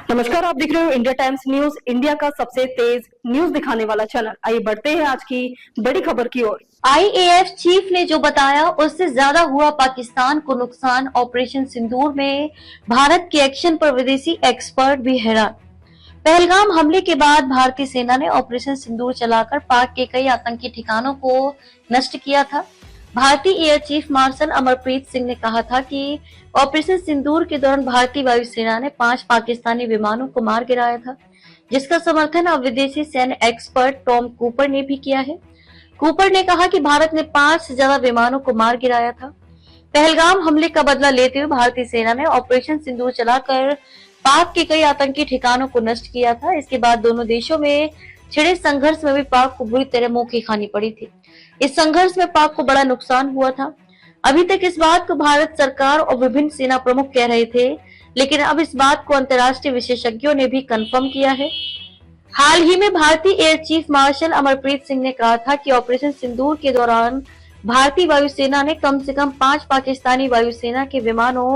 नमस्कार, आप देख रहे हो इंडिया टाइम्स न्यूज, इंडिया का सबसे तेज न्यूज दिखाने वाला चैनल। आइए बढ़ते हैं आज की बड़ी खबर की ओर। आईएएफ चीफ ने जो बताया उससे ज्यादा हुआ पाकिस्तान को नुकसान। ऑपरेशन सिंदूर में भारत के एक्शन पर विदेशी एक्सपर्ट भी हैरान। पहलगाम हमले के बाद भारतीय सेना ने ऑपरेशन सिंदूर चलाकर पाक के कई आतंकी ठिकानों को नष्ट किया था। भारतीय air chief marshal Amarpreet Singh ने कहा था कि ऑपरेशन सिंदूर के दौरान भारतीय वायुसेना ने 5 पाकिस्तानी विमानों को मार गिराया था, जिसका समर्थन अब विदेशी सैन्य एक्सपर्ट टॉम कूपर ने भी किया है। कूपर ने कहा कि भारत ने 5 से ज्यादा विमानों को मार गिराया था। पहलगाम हमले का बदला लेते हुए भारतीय सेना ने ऑपरेशन सिंदूर चलाकर पाक के कई आतंकी ठिकानों को नष्ट किया था। इसके बाद दोनों देशों में छिड़े संघर्ष में भी पाक को बुरी तरह मुंह की खानी पड़ी थी। इस संघर्ष में पाक को बड़ा नुकसान हुआ था। अभी तक इस बात को भारत सरकार और विभिन्न सेना प्रमुख कह रहे थे, लेकिन अब इस बात को अंतर्राष्ट्रीय विशेषज्ञों ने भी कंफर्म किया है। हाल ही में भारतीय air chief marshal Amarpreet Singh ने कहा था कि ऑपरेशन सिंदूर के दौरान भारतीय वायुसेना ने कम से कम 5 पाकिस्तानी वायुसेना के विमानों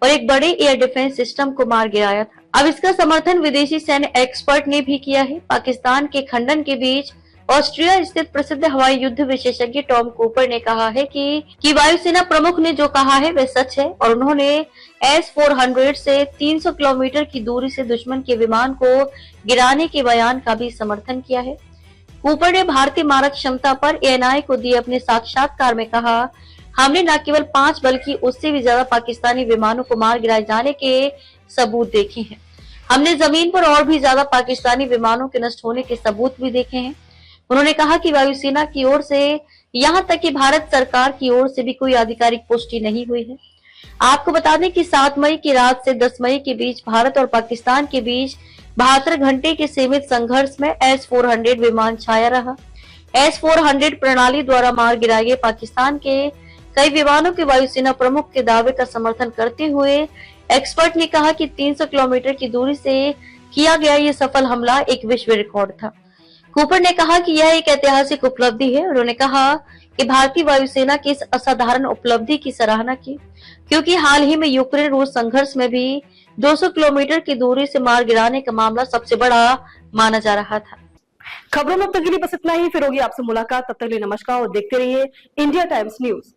और एक बड़े एयर डिफेंस सिस्टम को मार गिराया था। अब इसका समर्थन विदेशी सैन्य एक्सपर्ट ने भी किया है। पाकिस्तान के खंडन के बीच ऑस्ट्रिया स्थित प्रसिद्ध हवाई युद्ध विशेषज्ञ टॉम कूपर ने कहा है कि वायुसेना प्रमुख ने जो कहा है वह सच है, और उन्होंने S-400 से 300 किलोमीटर की दूरी से दुश्मन के विमान को गिराने के बयान का भी समर्थन किया है। कूपर ने भारतीय मारक क्षमता पर ANI को दिए अपने साक्षात्कार में कहा, हमने न केवल 5 बल्कि उससे भी ज्यादा पाकिस्तानी विमानों को मार गिराए जाने के सबूत देखे हैं। हमने जमीन पर और भी ज्यादा पाकिस्तानी विमानों के नष्ट होने के सबूत भी देखे हैं। उन्होंने कहा कि वायुसेना की ओर से यहां तक कि भारत सरकार की ओर से भी कोई आधिकारिक पुष्टि नहीं हुई है। आपको बता दें कि 7 मई की रात से 10 मई के बीच भारत और पाकिस्तान के बीच 72 घंटे के सीमित संघर्ष में S-400 विमान छाया रहा। S-400 प्रणाली द्वारा मार गिराए गए पाकिस्तान के कई विमानों के वायुसेना प्रमुख के दावे का समर्थन करते हुए एक्सपर्ट ने कहा कि 300 किलोमीटर की दूरी से किया गया ये सफल हमला एक विश्व रिकॉर्ड था। कूपर ने कहा कि यह एक ऐतिहासिक उपलब्धि है। उन्होंने कहा कि भारतीय वायुसेना की इस असाधारण उपलब्धि की सराहना की, क्योंकि हाल ही में यूक्रेन रूस संघर्ष में भी 200 किलोमीटर की दूरी से मार गिराने का मामला सबसे बड़ा माना जा रहा था। खबरों में अब तक के लिए बस इतना ही। फिर होगी आपसे मुलाकात, तब तक के लिए नमस्कार और देखते रहिए इंडिया टाइम्स न्यूज।